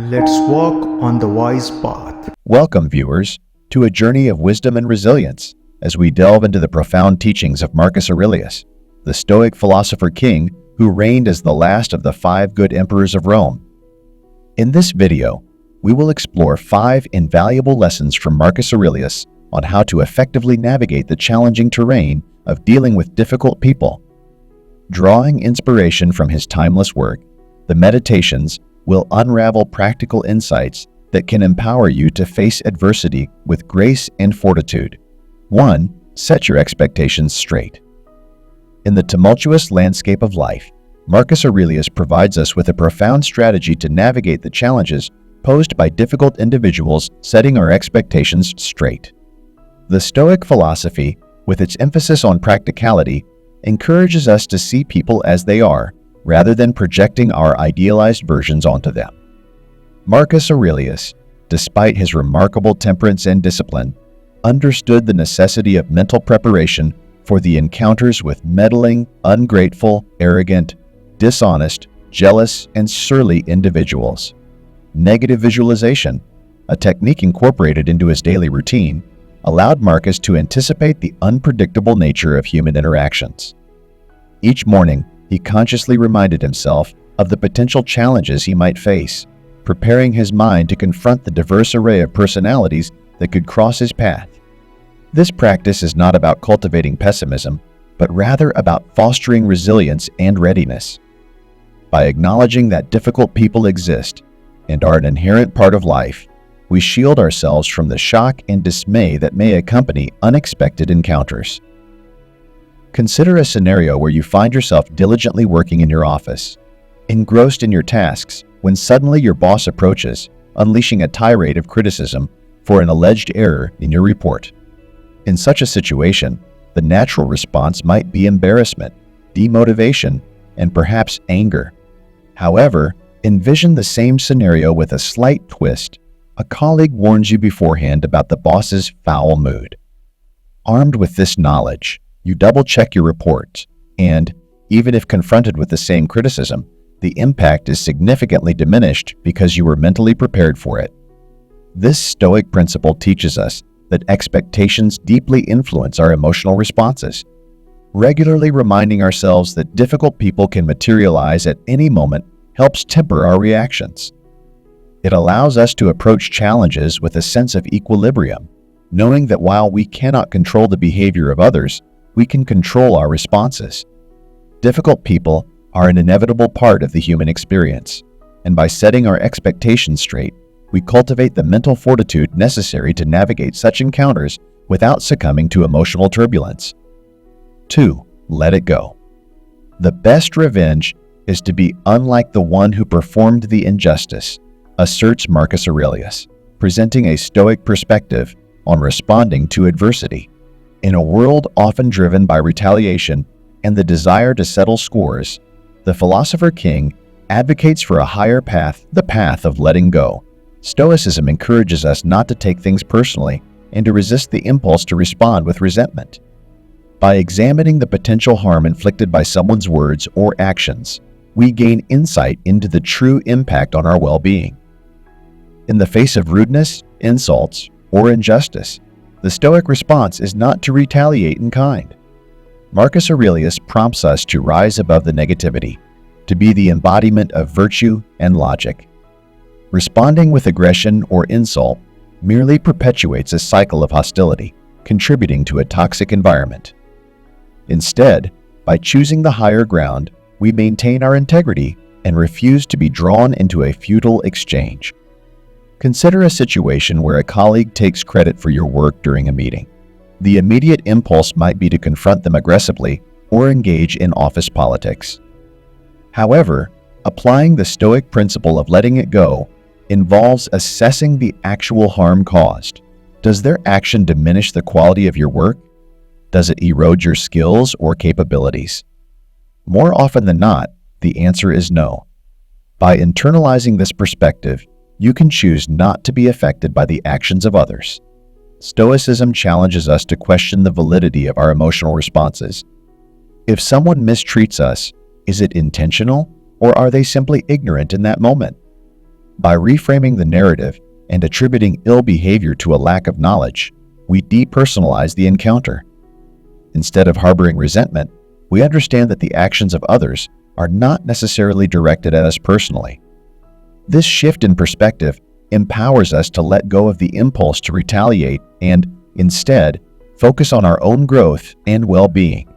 Let's walk on the wise path. Welcome, viewers, to a journey of wisdom and resilience as we delve into the profound teachings of Marcus Aurelius, the Stoic philosopher king who reigned as the last of the 5 good emperors of Rome. In this video, we will explore 5 invaluable lessons from Marcus Aurelius on how to effectively navigate the challenging terrain of dealing with difficult people. Drawing inspiration from his timeless work, the Meditations will unravel practical insights that can empower you to face adversity with grace and fortitude. 1. Set your expectations straight. In the tumultuous landscape of life, Marcus Aurelius provides us with a profound strategy to navigate the challenges posed by difficult individuals, setting our expectations straight. The Stoic philosophy, with its emphasis on practicality, encourages us to see people as they are, rather than projecting our idealized versions onto them. Marcus Aurelius, despite his remarkable temperance and discipline, understood the necessity of mental preparation for the encounters with meddling, ungrateful, arrogant, dishonest, jealous, and surly individuals. Negative visualization, a technique incorporated into his daily routine, allowed Marcus to anticipate the unpredictable nature of human interactions. Each morning, he consciously reminded himself of the potential challenges he might face, preparing his mind to confront the diverse array of personalities that could cross his path. This practice is not about cultivating pessimism, but rather about fostering resilience and readiness. By acknowledging that difficult people exist and are an inherent part of life, we shield ourselves from the shock and dismay that may accompany unexpected encounters. Consider a scenario where you find yourself diligently working in your office, engrossed in your tasks, when suddenly your boss approaches, unleashing a tirade of criticism for an alleged error in your report. In such a situation, the natural response might be embarrassment, demotivation, and perhaps anger. However, envision the same scenario with a slight twist. A colleague warns you beforehand about the boss's foul mood. Armed with this knowledge, you double-check your report, and, even if confronted with the same criticism, the impact is significantly diminished because you were mentally prepared for it. This Stoic principle teaches us that expectations deeply influence our emotional responses, regularly reminding ourselves that difficult people can materialize at any moment helps temper our reactions. It allows us to approach challenges with a sense of equilibrium, knowing that while we cannot control the behavior of others, we can control our responses. Difficult people are an inevitable part of the human experience, and by setting our expectations straight, we cultivate the mental fortitude necessary to navigate such encounters without succumbing to emotional turbulence. 2. Let it go. The best revenge is to be unlike the one who performed the injustice, asserts Marcus Aurelius, presenting a Stoic perspective on responding to adversity. In a world often driven by retaliation and the desire to settle scores, the philosopher king advocates for a higher path, the path of letting go. Stoicism encourages us not to take things personally and to resist the impulse to respond with resentment. By examining the potential harm inflicted by someone's words or actions, we gain insight into the true impact on our well-being. In the face of rudeness, insults, or injustice, the Stoic response is not to retaliate in kind. Marcus Aurelius prompts us to rise above the negativity, to be the embodiment of virtue and logic. Responding with aggression or insult merely perpetuates a cycle of hostility, contributing to a toxic environment. Instead, by choosing the higher ground, we maintain our integrity and refuse to be drawn into a futile exchange. Consider a situation where a colleague takes credit for your work during a meeting. The immediate impulse might be to confront them aggressively or engage in office politics. However, applying the Stoic principle of letting it go involves assessing the actual harm caused. Does their action diminish the quality of your work? Does it erode your skills or capabilities? More often than not, the answer is no. By internalizing this perspective, you can choose not to be affected by the actions of others. Stoicism challenges us to question the validity of our emotional responses. If someone mistreats us, is it intentional, or are they simply ignorant in that moment? By reframing the narrative and attributing ill behavior to a lack of knowledge, we depersonalize the encounter. Instead of harboring resentment, we understand that the actions of others are not necessarily directed at us personally. This shift in perspective empowers us to let go of the impulse to retaliate and, instead, focus on our own growth and well-being.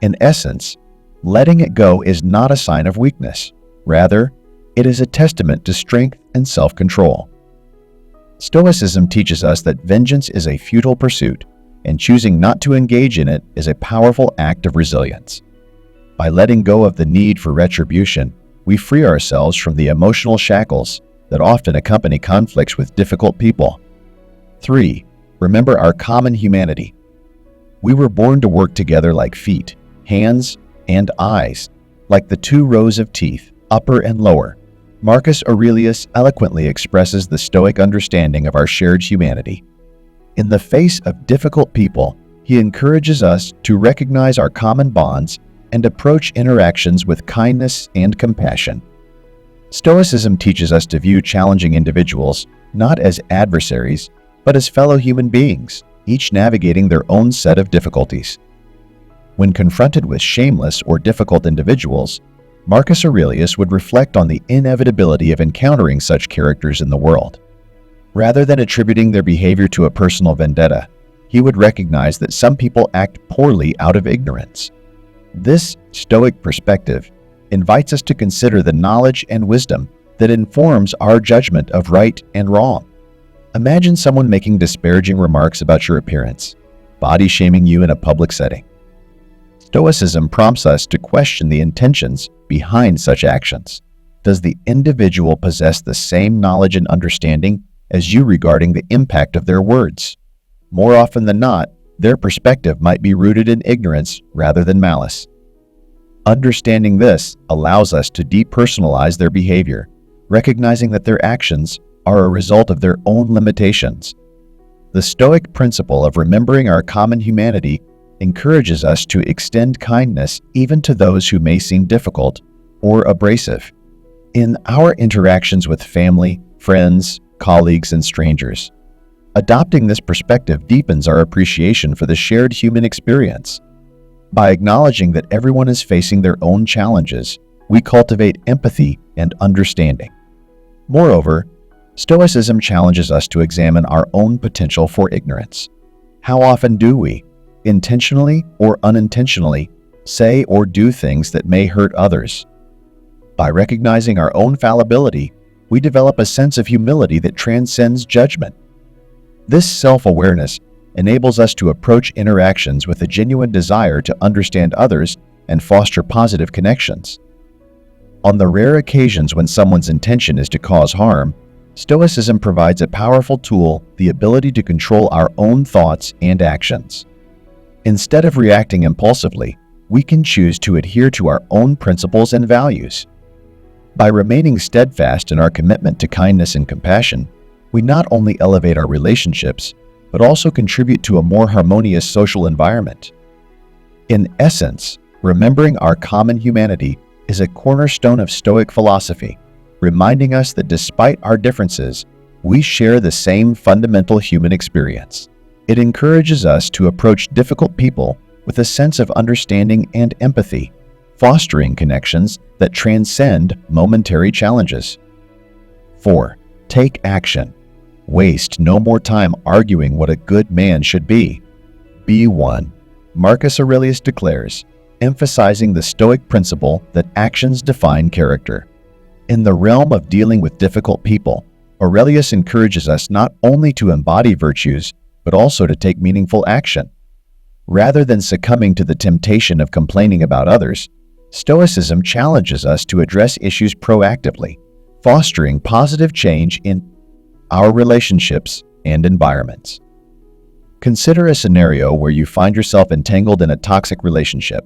In essence, letting it go is not a sign of weakness. Rather, it is a testament to strength and self-control. Stoicism teaches us that vengeance is a futile pursuit, and choosing not to engage in it is a powerful act of resilience. By letting go of the need for retribution, we free ourselves from the emotional shackles that often accompany conflicts with difficult people. 3. Remember our common humanity. We were born to work together like feet, hands, and eyes, like the two rows of teeth, upper and lower. Marcus Aurelius eloquently expresses the Stoic understanding of our shared humanity. In the face of difficult people, he encourages us to recognize our common bonds and approach interactions with kindness and compassion. Stoicism teaches us to view challenging individuals not as adversaries, but as fellow human beings, each navigating their own set of difficulties. When confronted with shameless or difficult individuals, Marcus Aurelius would reflect on the inevitability of encountering such characters in the world. Rather than attributing their behavior to a personal vendetta, he would recognize that some people act poorly out of ignorance. This Stoic perspective invites us to consider the knowledge and wisdom that informs our judgment of right and wrong. Imagine someone making disparaging remarks about your appearance, body shaming you in a public setting. Stoicism prompts us to question the intentions behind such actions. Does the individual possess the same knowledge and understanding as you regarding the impact of their words? More often than not, their perspective might be rooted in ignorance rather than malice. Understanding this allows us to depersonalize their behavior, recognizing that their actions are a result of their own limitations. The Stoic principle of remembering our common humanity encourages us to extend kindness even to those who may seem difficult or abrasive. In our interactions with family, friends, colleagues, and strangers, adopting this perspective deepens our appreciation for the shared human experience. By acknowledging that everyone is facing their own challenges, we cultivate empathy and understanding. Moreover, Stoicism challenges us to examine our own potential for ignorance. How often do we, intentionally or unintentionally, say or do things that may hurt others? By recognizing our own fallibility, we develop a sense of humility that transcends judgment. This self-awareness enables us to approach interactions with a genuine desire to understand others and foster positive connections. On the rare occasions when someone's intention is to cause harm, Stoicism provides a powerful tool, the ability to control our own thoughts and actions. Instead of reacting impulsively, we can choose to adhere to our own principles and values. By remaining steadfast in our commitment to kindness and compassion, we not only elevate our relationships, but also contribute to a more harmonious social environment. In essence, remembering our common humanity is a cornerstone of Stoic philosophy, reminding us that despite our differences, we share the same fundamental human experience. It encourages us to approach difficult people with a sense of understanding and empathy, fostering connections that transcend momentary challenges. 4. Take action. Waste no more time arguing what a good man should be. Be one. Marcus Aurelius declares, emphasizing the Stoic principle that actions define character. In the realm of dealing with difficult people, Aurelius encourages us not only to embody virtues, but also to take meaningful action. Rather than succumbing to the temptation of complaining about others, Stoicism challenges us to address issues proactively, fostering positive change in our relationships and environments. Consider a scenario where you find yourself entangled in a toxic relationship,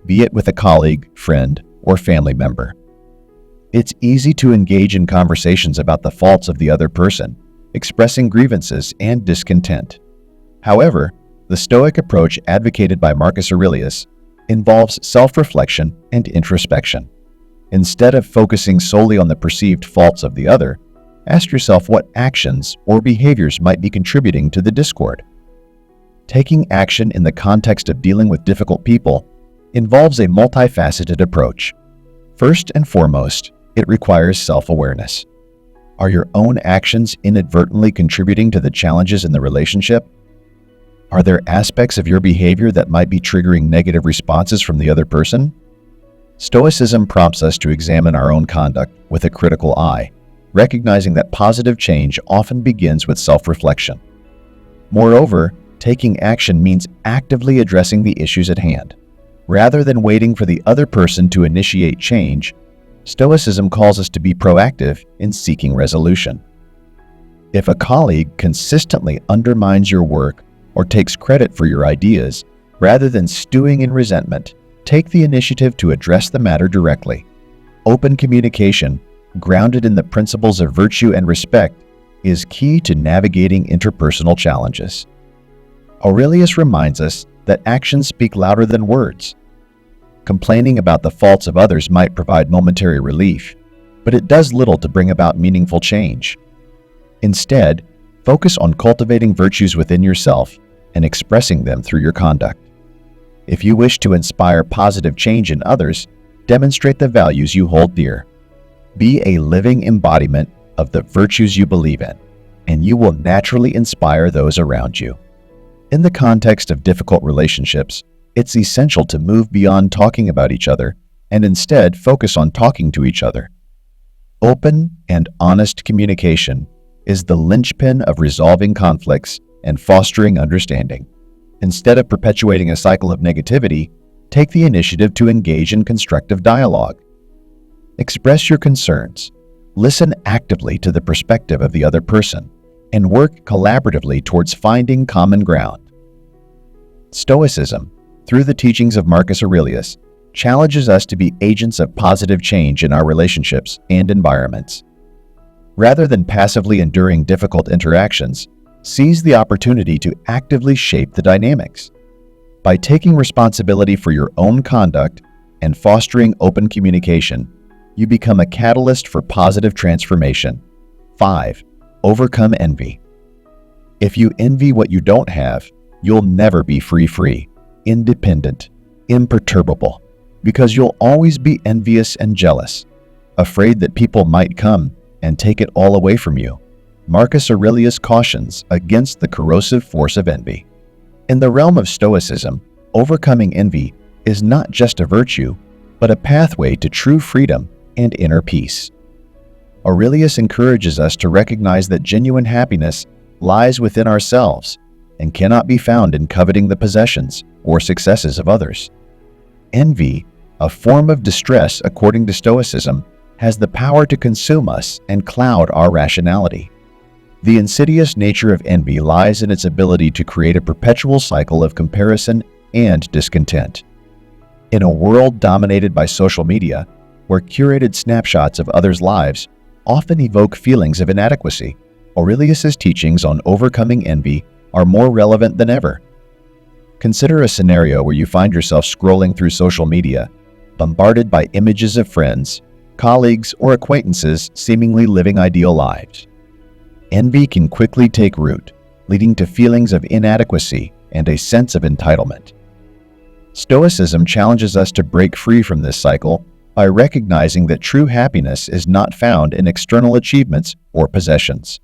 be it with a colleague, friend, or family member. It's easy to engage in conversations about the faults of the other person, expressing grievances and discontent. However, the Stoic approach advocated by Marcus Aurelius involves self-reflection and introspection. Instead of focusing solely on the perceived faults of the other, ask yourself what actions or behaviors might be contributing to the discord. Taking action in the context of dealing with difficult people involves a multifaceted approach. First and foremost, it requires self-awareness. Are your own actions inadvertently contributing to the challenges in the relationship? Are there aspects of your behavior that might be triggering negative responses from the other person? Stoicism prompts us to examine our own conduct with a critical eye, recognizing that positive change often begins with self-reflection. Moreover, taking action means actively addressing the issues at hand. Rather than waiting for the other person to initiate change, Stoicism calls us to be proactive in seeking resolution. If a colleague consistently undermines your work or takes credit for your ideas, rather than stewing in resentment, take the initiative to address the matter directly. Open communication, grounded in the principles of virtue and respect, is key to navigating interpersonal challenges. Aurelius reminds us that actions speak louder than words. Complaining about the faults of others might provide momentary relief, but it does little to bring about meaningful change. Instead, focus on cultivating virtues within yourself and expressing them through your conduct. If you wish to inspire positive change in others, demonstrate the values you hold dear. Be a living embodiment of the virtues you believe in, and you will naturally inspire those around you. In the context of difficult relationships, it's essential to move beyond talking about each other and instead focus on talking to each other. Open and honest communication is the linchpin of resolving conflicts and fostering understanding. Instead of perpetuating a cycle of negativity, take the initiative to engage in constructive dialogue. Express your concerns, listen actively to the perspective of the other person, and work collaboratively towards finding common ground. Stoicism, through the teachings of Marcus Aurelius, challenges us to be agents of positive change in our relationships and environments. Rather than passively enduring difficult interactions, seize the opportunity to actively shape the dynamics. By taking responsibility for your own conduct and fostering open communication, you become a catalyst for positive transformation. 5. Overcome envy. If you envy what you don't have, you'll never be free, independent, imperturbable, because you'll always be envious and jealous, afraid that people might come and take it all away from you. Marcus Aurelius cautions against the corrosive force of envy. In the realm of Stoicism, overcoming envy is not just a virtue, but a pathway to true freedom and inner peace. Aurelius encourages us to recognize that genuine happiness lies within ourselves and cannot be found in coveting the possessions or successes of others. Envy, a form of distress according to Stoicism, has the power to consume us and cloud our rationality. The insidious nature of envy lies in its ability to create a perpetual cycle of comparison and discontent. In a world dominated by social media, where curated snapshots of others' lives often evoke feelings of inadequacy, Aurelius's teachings on overcoming envy are more relevant than ever. Consider a scenario where you find yourself scrolling through social media, bombarded by images of friends, colleagues, or acquaintances seemingly living ideal lives. Envy can quickly take root, leading to feelings of inadequacy and a sense of entitlement. Stoicism challenges us to break free from this cycle by recognizing that true happiness is not found in external achievements or possessions.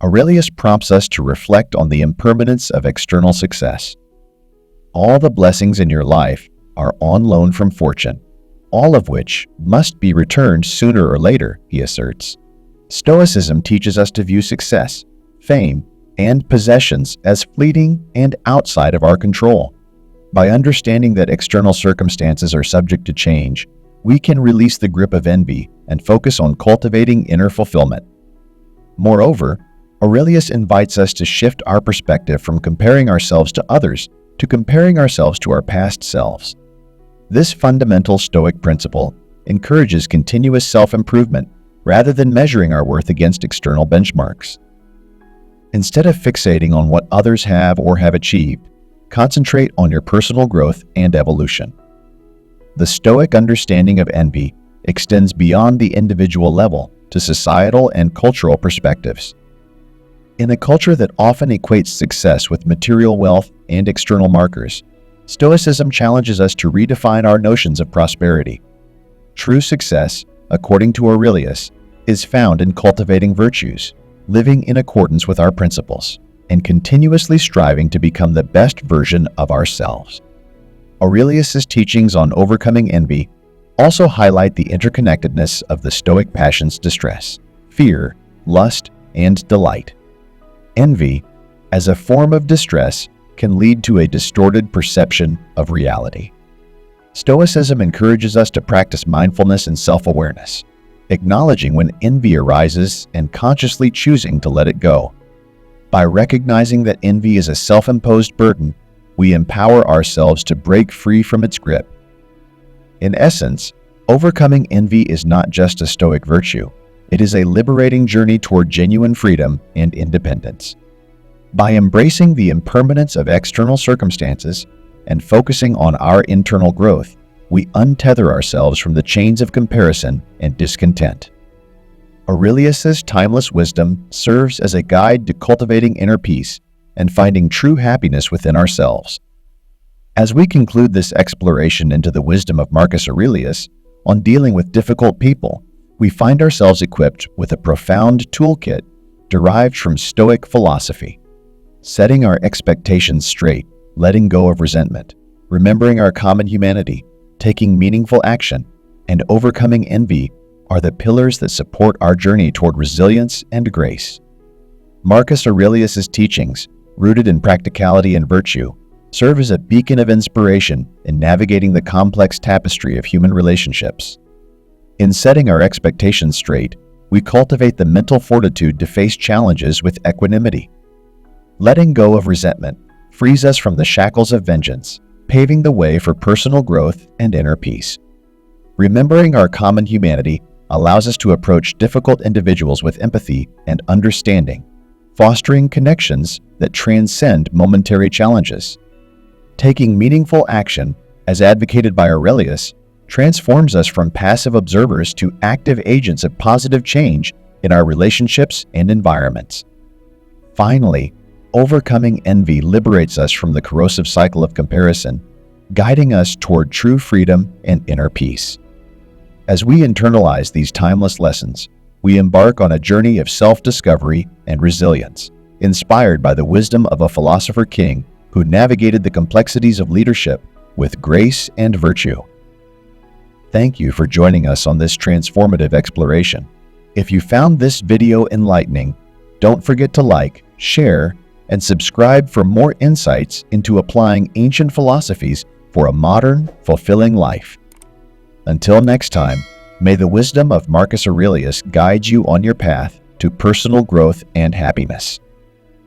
Aurelius prompts us to reflect on the impermanence of external success. All the blessings in your life are on loan from fortune, all of which must be returned sooner or later, he asserts. Stoicism teaches us to view success, fame, and possessions as fleeting and outside of our control. By understanding that external circumstances are subject to change, we can release the grip of envy and focus on cultivating inner fulfillment. Moreover, Aurelius invites us to shift our perspective from comparing ourselves to others to comparing ourselves to our past selves. This fundamental Stoic principle encourages continuous self-improvement rather than measuring our worth against external benchmarks. Instead of fixating on what others have or have achieved, concentrate on your personal growth and evolution. The Stoic understanding of envy extends beyond the individual level to societal and cultural perspectives. In a culture that often equates success with material wealth and external markers, Stoicism challenges us to redefine our notions of prosperity. True success, according to Aurelius, is found in cultivating virtues, living in accordance with our principles, and continuously striving to become the best version of ourselves. Aurelius's teachings on overcoming envy also highlight the interconnectedness of the Stoic passions distress, fear, lust, and delight. Envy, as a form of distress, can lead to a distorted perception of reality. Stoicism encourages us to practice mindfulness and self-awareness, acknowledging when envy arises and consciously choosing to let it go. By recognizing that envy is a self-imposed burden, we empower ourselves to break free from its grip. In essence, overcoming envy is not just a Stoic virtue, it is a liberating journey toward genuine freedom and independence. By embracing the impermanence of external circumstances and focusing on our internal growth, we untether ourselves from the chains of comparison and discontent. Aurelius's timeless wisdom serves as a guide to cultivating inner peace and finding true happiness within ourselves. As we conclude this exploration into the wisdom of Marcus Aurelius on dealing with difficult people, we find ourselves equipped with a profound toolkit derived from Stoic philosophy. Setting our expectations straight, letting go of resentment, remembering our common humanity, taking meaningful action, and overcoming envy are the pillars that support our journey toward resilience and grace. Marcus Aurelius's teachings, rooted in practicality and virtue, serve as a beacon of inspiration in navigating the complex tapestry of human relationships. In setting our expectations straight, we cultivate the mental fortitude to face challenges with equanimity. Letting go of resentment frees us from the shackles of vengeance, paving the way for personal growth and inner peace. Remembering our common humanity allows us to approach difficult individuals with empathy and understanding, fostering connections that transcend momentary challenges. Taking meaningful action, as advocated by Aurelius, transforms us from passive observers to active agents of positive change in our relationships and environments. Finally, overcoming envy liberates us from the corrosive cycle of comparison, guiding us toward true freedom and inner peace. As we internalize these timeless lessons, we embark on a journey of self-discovery and resilience, inspired by the wisdom of a philosopher king who navigated the complexities of leadership with grace and virtue. Thank you for joining us on this transformative exploration. If you found this video enlightening, don't forget to like, share, and subscribe for more insights into applying ancient philosophies for a modern, fulfilling life. Until next time, may the wisdom of Marcus Aurelius guide you on your path to personal growth and happiness.